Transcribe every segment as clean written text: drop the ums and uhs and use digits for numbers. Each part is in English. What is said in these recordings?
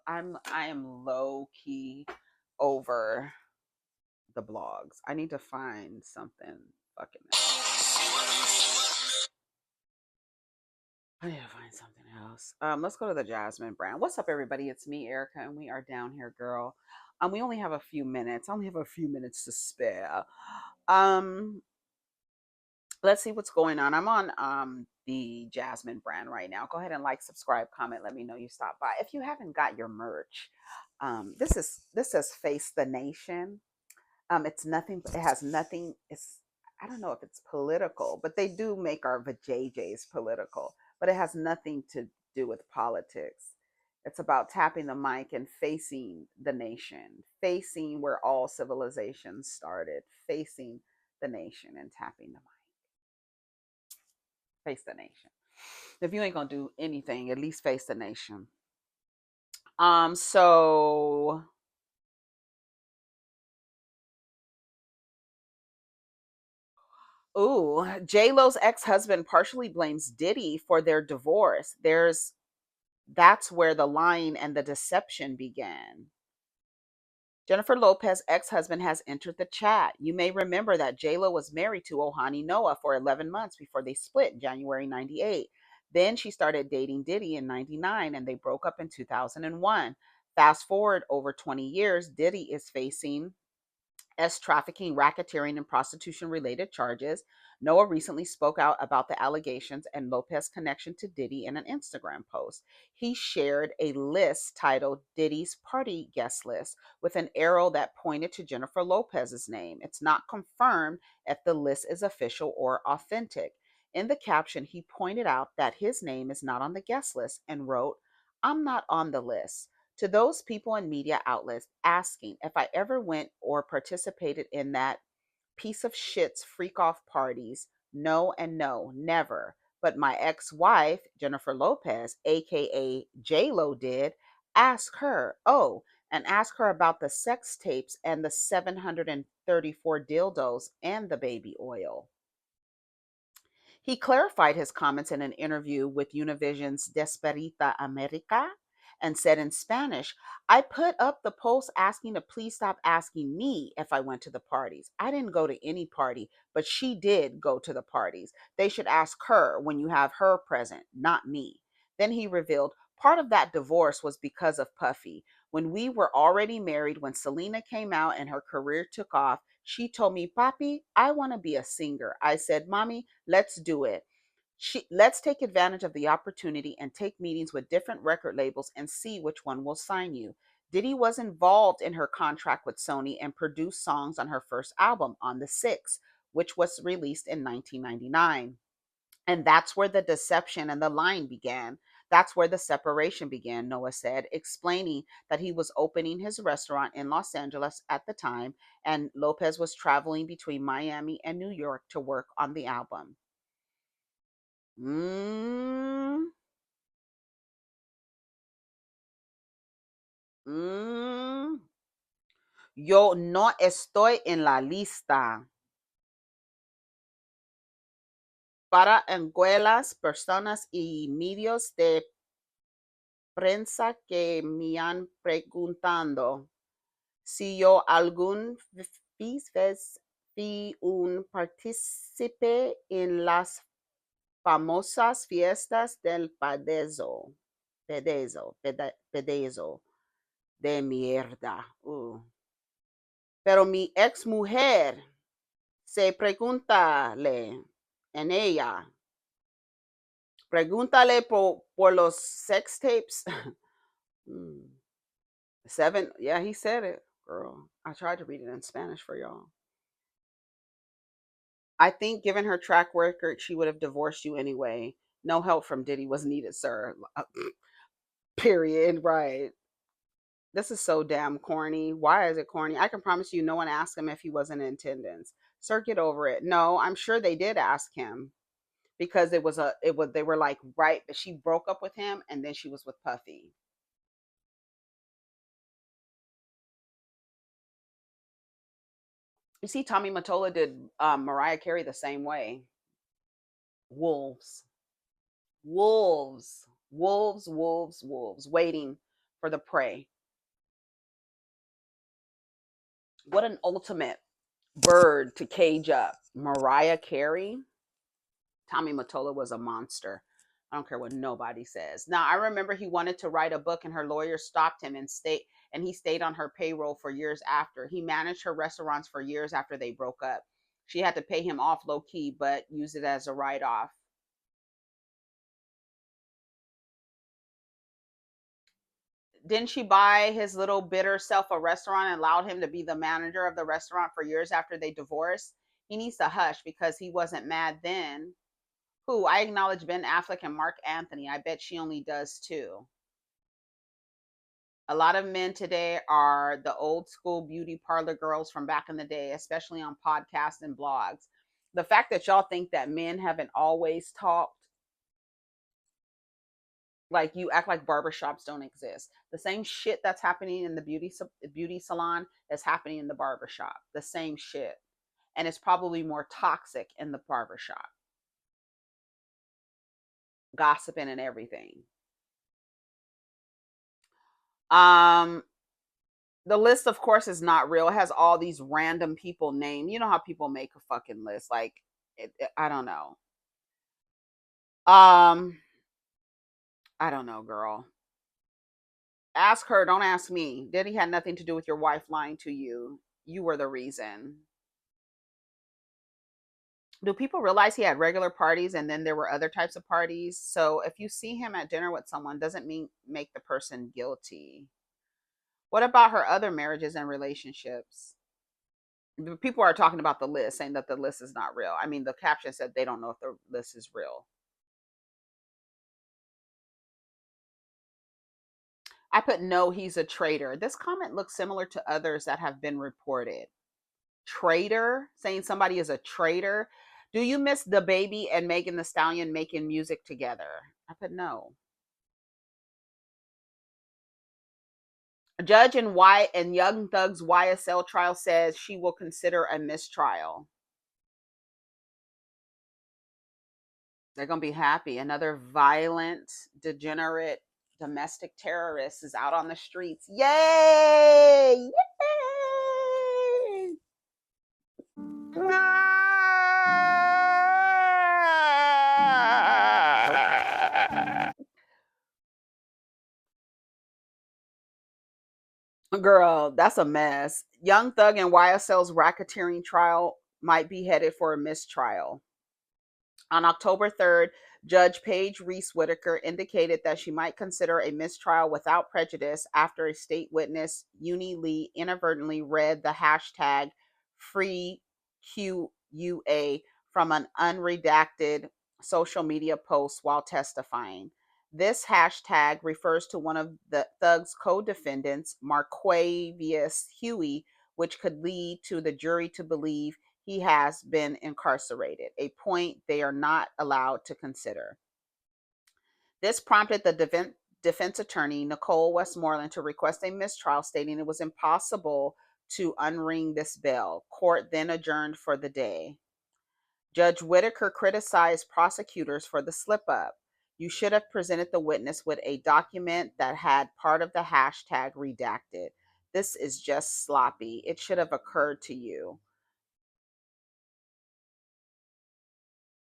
I am low key over the blogs. I need to find something fucking else. I need to find something else. Let's go to the Jasmine brand. What's up, everybody? It's me, Erica, and we are down here, girl. We only have a few minutes. I only have a few minutes to spare. Um, let's see what's going on. I'm on the Jasmine brand right now. Go ahead and like, subscribe, comment. Let me know you stopped by. If you haven't got your merch, this says Face the Nation. It's nothing. It has nothing. It's I don't know if it's political, but they do make our vajayjays political. But it has nothing to do with politics. It's about tapping the mic and facing the nation, facing where all civilizations started, facing the nation and tapping the mic. Face the nation. If you ain't gonna do anything, at least face the nation. So ooh, J Lo's ex-husband partially blames Diddy for their divorce. That's where the lying and the deception began. Jennifer Lopez's ex-husband has entered the chat. You may remember that J-Lo was married to Ojani Noah for 11 months before they split in January 98. Then she started dating Diddy in 99 and they broke up in 2001. Fast forward over 20 years, Diddy is facing trafficking, racketeering, and prostitution related charges. Noah recently spoke out about the allegations and Lopez's connection to Diddy in an Instagram post. He shared a list titled Diddy's Party Guest List with an arrow that pointed to Jennifer Lopez's name. It's not confirmed if the list is official or authentic. In the caption, he pointed out that his name is not on the guest list and wrote, "I'm not on the list." To those people and media outlets asking if I ever went or participated in that piece of shit's freak off parties, no and no, never. But my ex-wife, Jennifer Lopez, aka J-Lo, did. Ask her. Oh, and ask her about the sex tapes and the 734 dildos and the baby oil. He clarified his comments in an interview with Univision's Desperita America and said in Spanish, I put up the post asking to please stop asking me if I went to the parties. I didn't go to any party, but she did go to the parties. They should ask her when you have her present, not me. Then he revealed part of that divorce was because of Puffy. When we were already married, when Selena came out and her career took off, she told me, Papi, I want to be a singer. I said, Mommy, let's do it. Let's take advantage of the opportunity and take meetings with different record labels and see which one will sign you. Diddy was involved in her contract with Sony and produced songs on her first album, On the Six, which was released in 1999. And that's where the deception and the lying began. That's where the separation began, Noah said, explaining that he was opening his restaurant in Los Angeles at the time, and Lopez was traveling between Miami and New York to work on the album. Mm, mm. Yo no estoy en la lista para escuelas, personas y medios de prensa que me han preguntado si yo algún vez fui un partícipe en las famosas fiestas del pedezo de mierda. Pero mi ex mujer se pregúntale en ella. Pregúntale por los sex tapes. Seven. Yeah, he said it, girl. I tried to read it in Spanish for y'all. I think given her track record, she would have divorced you anyway. No help from Diddy was needed, sir. Period. Right. This is so damn corny. Why is it corny? I can promise you no one asked him if he was in attendance. Sir, get over it. No, I'm sure they did ask him because they were like, right, she broke up with him and then she was with Puffy. You see, Tommy Mottola did Mariah Carey the same way. Wolves, wolves, wolves, wolves, wolves, waiting for the prey. What an ultimate bird to cage up. Mariah Carey. Tommy Mottola was a monster. I don't care what nobody says. Now, I remember he wanted to write a book and her lawyer stopped him and he stayed on her payroll for years after. He managed her restaurants for years after they broke up. She had to pay him off low key, but use it as a write off. Didn't she buy his little bitter self a restaurant and allowed him to be the manager of the restaurant for years after they divorced? He needs to hush because he wasn't mad then. Who? I acknowledge Ben Affleck and Mark Anthony. I bet she only does too. A lot of men today are the old school beauty parlor girls from back in the day, especially on podcasts and blogs. The fact that y'all think that men haven't always talked, like you act like barbershops don't exist. The same shit that's happening in the beauty salon is happening in the barbershop. The same shit. And it's probably more toxic in the barbershop. Gossiping and everything. Um the list of course is not real. It has all these random people named. You know how people make a fucking list, like I don't know. um I don't know, girl. Ask her, don't ask me. Diddy had nothing to do with your wife lying to you. You were the reason. Do people realize he had regular parties and then there were other types of parties? So if you see him at dinner with someone doesn't mean make the person guilty. What about her other marriages and relationships? People are talking about the list, saying that the list is not real. I mean, the caption said they don't know if the list is real. I put no, he's a traitor. This comment looks similar to others that have been reported. Traitor, saying somebody is a traitor. Do you miss the baby and Megan the Stallion making music together? I put no. A judge in Young Thug's YSL trial says she will consider a mistrial. They're gonna be happy. Another violent, degenerate domestic terrorist is out on the streets. Yay! Yay! Girl, that's a mess. Young Thug and YSL's racketeering trial might be headed for a mistrial. On October 3rd, Judge Paige Reese Whitaker indicated that she might consider a mistrial without prejudice after a state witness, Uni Lee, inadvertently read the hashtag FreeQUA from an unredacted social media post while testifying. This hashtag refers to one of the Thug's co-defendants, Marquavius Huey, which could lead to the jury to believe he has been incarcerated, a point they are not allowed to consider. This prompted the defense attorney, Nicole Westmoreland, to request a mistrial, stating it was impossible to unring this bell. Court then adjourned for the day. Judge Whitaker criticized prosecutors for the slip up. You should have presented the witness with a document that had part of the hashtag redacted. This is just sloppy. It should have occurred to you.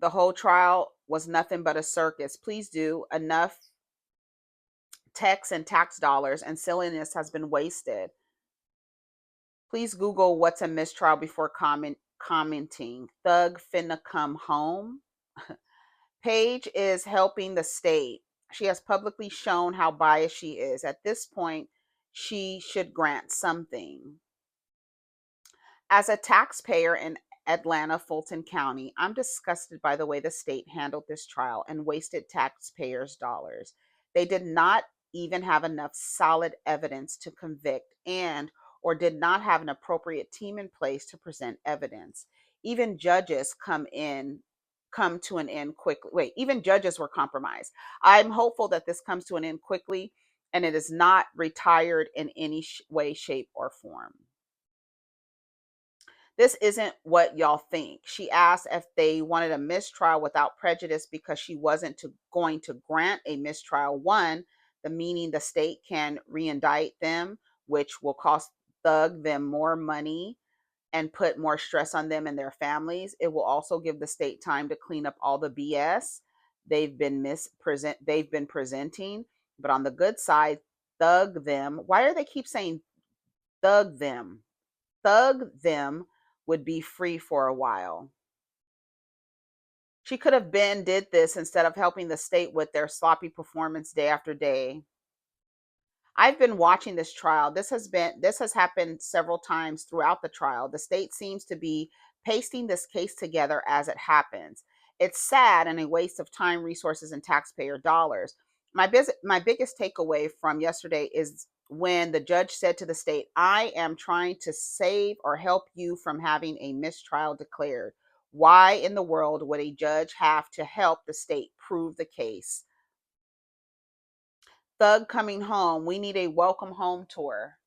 The whole trial was nothing but a circus. Please do. Enough text and tax dollars and silliness has been wasted. Please Google what's a mistrial before commenting. Thug finna come home. Paige is helping the state. She has publicly shown how biased she is. At this point, she should grant something. As a taxpayer in Atlanta, Fulton County, I'm disgusted by the way the state handled this trial and wasted taxpayers' dollars. They did not even have enough solid evidence to convict and or did not have an appropriate team in place to present evidence. Even judges come to an end quickly. Wait, even judges were compromised. I'm hopeful that this comes to an end quickly and it is not retired in any way, shape, or form. This isn't what y'all think. She asked if they wanted a mistrial without prejudice because she wasn't going to grant a mistrial. One, the meaning the state can reindict them, which will cost Thug them more money and put more stress on them and their families. It will also give the state time to clean up all the BS they've been presenting. But on the good side, Thug them. Why do they keep saying Thug them? Thug them would be free for a while. She could have been did this instead of helping the state with their sloppy performance day after day. I've been watching this trial. This has happened several times throughout the trial. The state seems to be pasting this case together as it happens. It's sad and a waste of time, resources, and taxpayer dollars. My biggest takeaway from yesterday is when the judge said to the state, "I am trying to save or help you from having a mistrial declared." Why in the world would a judge have to help the state prove the case? Thug coming home. We need a welcome home tour.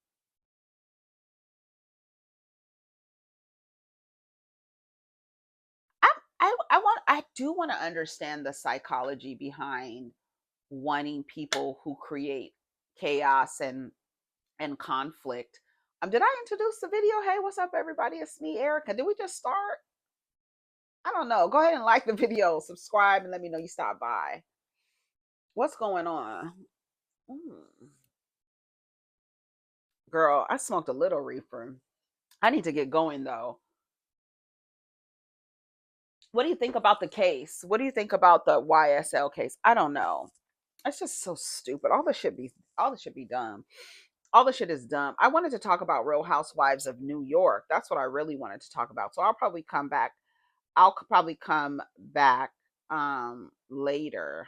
I do want to understand the psychology behind wanting people who create chaos and conflict. Did I introduce the video? Hey, what's up, everybody? It's me, Erica. Did we just start? I don't know. Go ahead and like the video, subscribe, and let me know you stopped by. What's going on? Mm. Girl, I smoked a little reefer. I need to get going though. What do you think about the case? What do you think about the YSL case? I don't know. It's just so stupid. All this should be dumb. All this shit is dumb. I wanted to talk about Real Housewives of New York. That's what I really wanted to talk about. So I'll probably come back. Later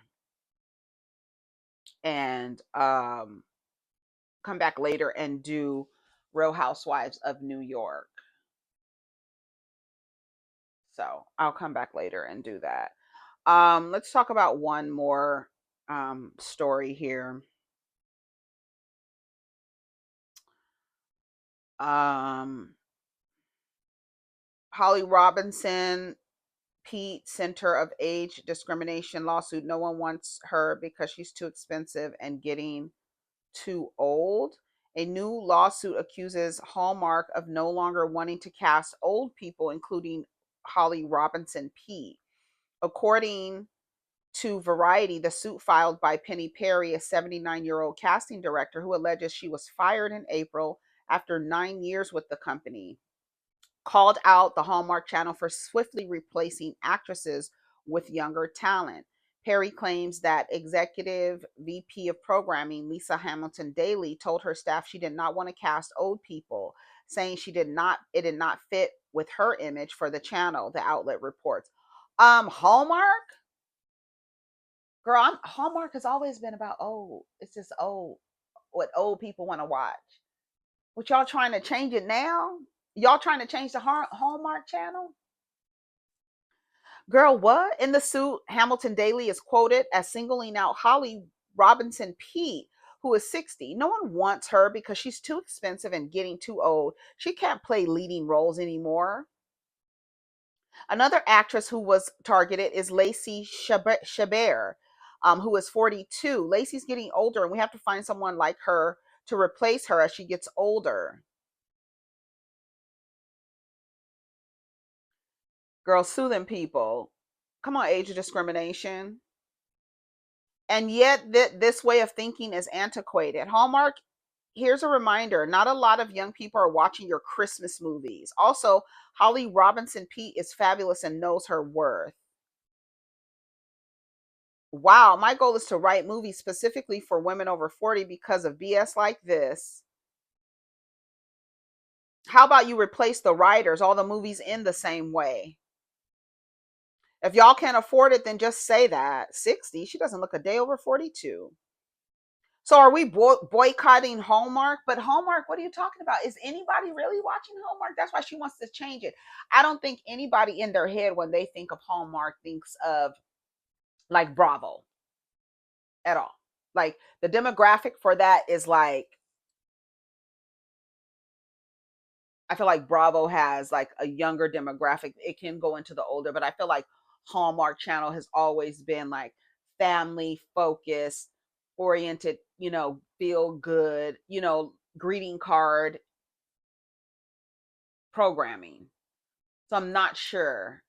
and come back later and do Real Housewives of New York. So I'll come back later and do that. Let's talk about one more story here. Um, Holly Robinson, Pete, Center of Age Discrimination lawsuit. No one wants her because she's too expensive and getting too old. A new lawsuit accuses Hallmark of no longer wanting to cast old people, including Holly Robinson Pete. According to Variety, the suit filed by Penny Perry, a 79-year-old casting director who alleges she was fired in April after 9 years with the company, called out the Hallmark Channel for swiftly replacing actresses with younger talent. Perry claims that executive VP of programming Lisa Hamilton Daly told her staff she did not want to cast old people, saying it did not fit with her image for the channel, the outlet reports. Hallmark? Girl, Hallmark has always been about old. It's just old. What old people want to watch. What y'all trying to change it now? Y'all trying to change the Hallmark channel? Girl, what? In the suit, Hamilton Daly is quoted as singling out Holly Robinson Pete, who is 60. No one wants her because she's too expensive and getting too old. She can't play leading roles anymore. Another actress who was targeted is Lacey Chabert, who is 42. Lacey's getting older, and we have to find someone like her to replace her as she gets older. Girl, sue them people. Come on, age of discrimination. And yet, this way of thinking is antiquated. Hallmark, here's a reminder, not a lot of young people are watching your Christmas movies. Also, Holly Robinson Pete is fabulous and knows her worth. Wow, my goal is to write movies specifically for women over 40 because of BS like this. How about you replace the writers, all the movies in the same way? If y'all can't afford it, then just say that. 60, she doesn't look a day over 42. So are we boycotting Hallmark? But Hallmark, what are you talking about? Is anybody really watching Hallmark? That's why she wants to change it. I don't think anybody in their head when they think of Hallmark thinks of like Bravo at all. Like the demographic for that is like, I feel like Bravo has like a younger demographic. It can go into the older, but I feel like Hallmark Channel has always been like family focused, oriented feel good, greeting card programming. So I'm not sure.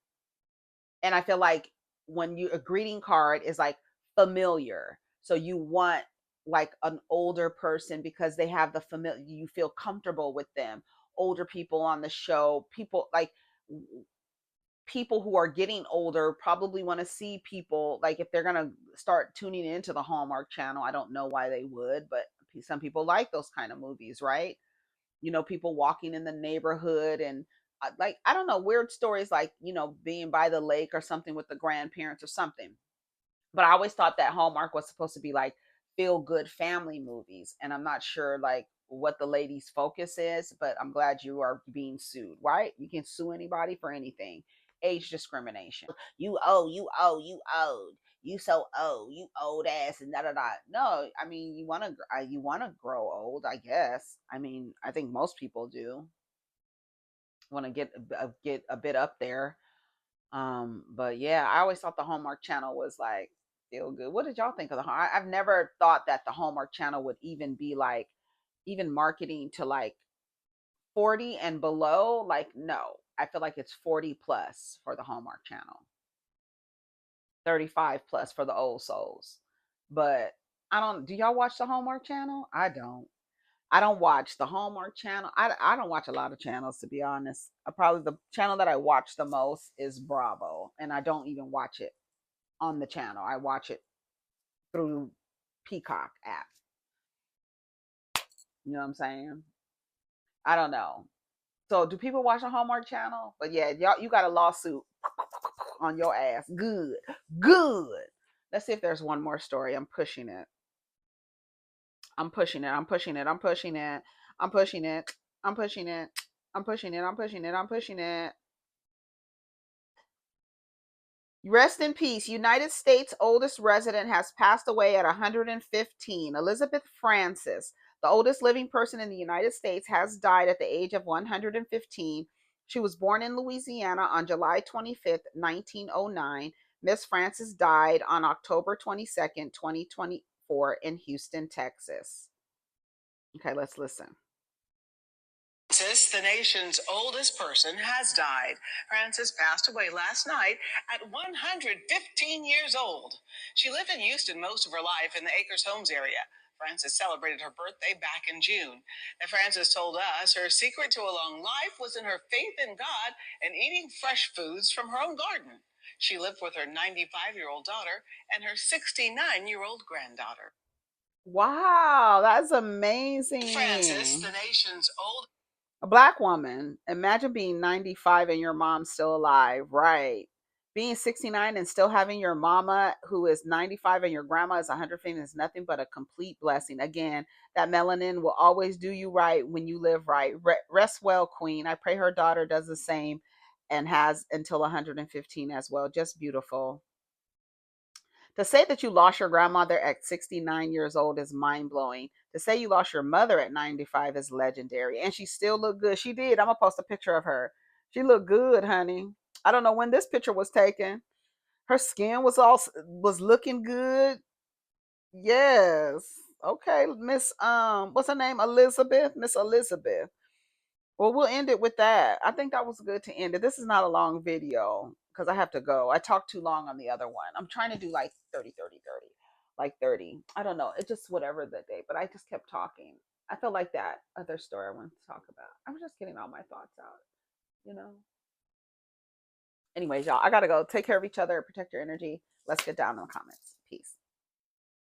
And I feel like when a greeting card is like familiar. So you want like an older person because they have the familiar, you feel comfortable with them. Older people on the show, people like people who are getting older probably want to see people like if they're going to start tuning into the Hallmark channel. I don't know why they would, but some people like those kind of movies, right? People walking in the neighborhood and like I don't know, weird stories like, being by the lake or something with the grandparents or something. But I always thought that Hallmark was supposed to be like feel good family movies, and I'm not sure like what the lady's focus is, but I'm glad you are being sued, right? You can sue anybody for anything. Age discrimination. You so old, you old ass, and da da da. No, I mean you want to grow old, I guess. I mean, I think most people do want to get a bit up there. But yeah, I always thought the Hallmark Channel was like feel good. What did y'all think of I've never thought that the Hallmark Channel would even be like even marketing to like 40 and below. Like, no, I feel like it's 40 plus for the Hallmark Channel, 35 plus for the old souls. But I don't, do y'all watch the Hallmark Channel? I don't. I don't watch the Hallmark Channel. I don't watch a lot of channels, to be honest. Probably the channel that I watch the most is Bravo, and I don't even watch it on the channel. I watch it through Peacock app. You know what I'm saying? I don't know. So do people watch the Hallmark Channel? But yeah, y'all, you got a lawsuit on your ass. Good, good. Let's see if there's one more story. I'm pushing it. I'm pushing it. I'm pushing it. I'm pushing it. I'm pushing it. I'm pushing it. I'm pushing it. I'm pushing it. I'm pushing it. Rest in peace. United States oldest resident has passed away at 115. Elizabeth Francis, the oldest living person in the United States, has died at the age of 115. She was born in Louisiana on July 25th, 1909. Miss Francis died on October 22nd, 2024 in Houston, Texas. Okay, let's listen. Francis, the nation's oldest person, has died. Francis passed away last night at 115 years old. She lived in Houston most of her life in the Acres Homes area. Francis celebrated her birthday back in June. And Francis told us her secret to a long life was in her faith in God and eating fresh foods from her own garden. She lived with her 95-year-old daughter and her 69-year-old granddaughter. Wow, that's amazing. Francis, the nation's oldest. A black woman. Imagine being 95 and your mom's still alive, right? Being 69 and still having your mama who is 95 and your grandma is 150 is nothing but a complete blessing. Again, that melanin will always do you right when you live right. Rest well, queen. I pray her daughter does the same and has until 115 as well. Just beautiful. To say that you lost your grandmother at 69 years old is mind blowing. To say you lost your mother at 95 is legendary. And she still looked good. She did. I'm going to post a picture of her. She looked good, honey. I don't know when this picture was taken. Her skin was looking good. Yes. Okay, Miss what's her name? Elizabeth. Miss Elizabeth. Well, we'll end it with that. I think that was good to end it. This is not a long video because I have to go. I talked too long on the other one. I'm trying to do like 30, 30, 30, like 30. I don't know. It just whatever the day, but I just kept talking. I felt like that other story I wanted to talk about. I was just getting all my thoughts out, you know? Anyways, y'all, I got to go. Take care of each other, protect your energy. Let's get down in the comments. Peace.